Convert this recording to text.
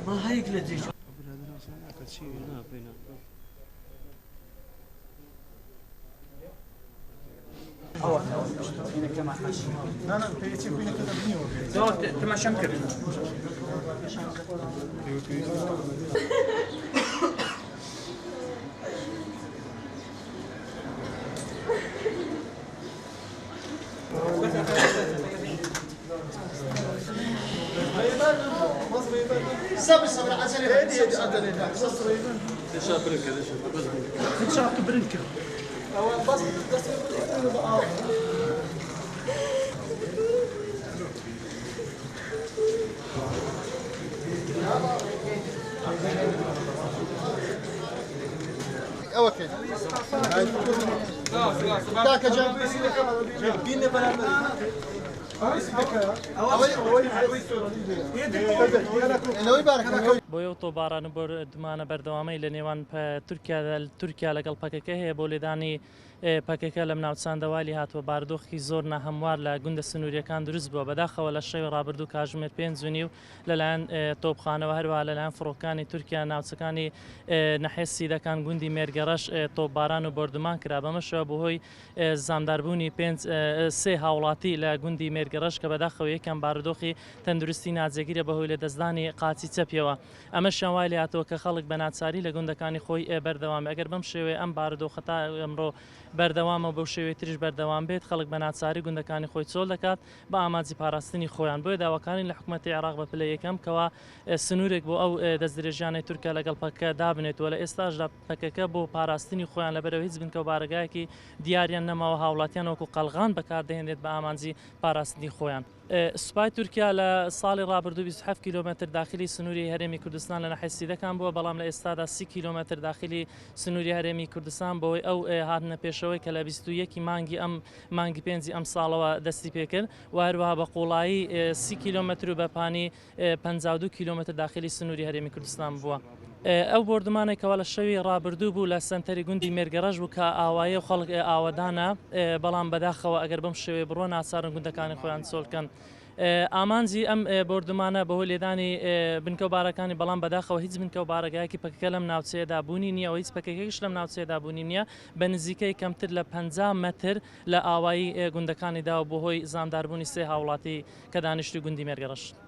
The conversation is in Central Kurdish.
ما هيك لديش لا لا بيتي بينا كذا بنيو تما شنكر صبر عسل هدي عدل deixa branca, deixa bas branca. شاف برنكه بس اوكي كاكا جنبيني بۆ ئەو تۆبارانە بردمانە بەردەوامەی لە نێوان تورکیا لەگەڵ پەکەکە هەیە بۆ لێدانی پەکەکە لەم ناوچاندەوالی هاتووە باردۆخی زۆر ناهەموار لە گوندە سنووریەکان دروست بووە بەداخەوە لە شەوی ڕابردوو کاتژمێر 5:30 لەلایەن تۆپخانەوە هەروە لەلایەن فڕۆکانی تورکیا ناوچەکانی نەحێ سیدەکان گوندی مێرگەڕەش تۆپباران و بردمان کرا بەمەشەوە بەهۆی زامداربوونی سێ هاوڵاتی لە گوندی مێرگەڕەش کە بەداخەوە یەکەم باردۆخی تەندروستی ناجێگیرە بەهۆی لە دەستدانی قاچی چەپیەوە ئەمە شێوای لە هاتەوە کە خەڵک بە ناچاری لە گوندەکانی خۆی بەردەوام ئەگەر بەم شێوەیە ئەم بارودۆخەتا ئەمڕۆ بەردەوامە بەو شێوەی تریش بەردەوام بێت خەڵک بە ناچاری گوندەکانی خۆی چۆڵ دەکات بە ئاماجی پاراستنی خۆیان بۆیە داواکانی لە حکوومەتی عێراق بە پلە یەکەم کەوا سنوورێک بۆ ئەو دەستدرێژیانەی تورکیا لەگەڵ پەکەکە دابنێتەوە لە ئێستاشدا پەکەکە بۆ پاراستنی خۆیان لەبەرەوە هیچ بنکە و بارگایەکی دیاریان نەماوە هاوڵاتیان وەکو قەلغان بەکاردەهێنێت بە ئامانجی پاراستنی خۆیان. سوپای تورکیا لە ساڵی ڕابردوو 27 کیلۆمەتر داخلی سنووری هەرێمی کوردستان لە نەحێ سیدەکان بووە بەڵام لە ئێستادا 30 کیلۆمەتر داخلی سنووری هەرێمی کوردستان بەوەی ئەو هاتنە پێشەوەی کە لە 21 مانگی 5 ئەم ساڵەوە دەستی پێکرد و هەروەها بە قوڵایی 30 کیلۆمەتر و بەپانی 52 کیلۆمەتر داخلی سنووری هەرێمی کوردستان بووە. ئەو بردمانێکەوە لە شەوی ڕابردوو بوو لە سنتەری گوندی مێرگەڕەش بوو کە ئاوایە و خەڵک ئاوەدانە بەڵام بەداخەوە ئەگەر بەم شێوەیە بڕۆ ناچارن گوندەکانی خۆیان چۆڵکەن. ئامانجی ئەم بردمانە بەهۆی لێدانی بنکە و بارەکانی بەڵام بەداخەوە هیچ بنکە و بارەگایەکی پەکەکە لەم ناوچەیەدا بوونی نییە و هیچ پەکەکەیش لەم ناوچەیەدا بوونی نییە بە نزیکەی کەمتر لە 50 مەتر لە ئاوایی گوندەکانیدا و بەهۆی زامداربوونی سێ هاوڵاتی کە دانیشتی گوندی مێرگەڕەش.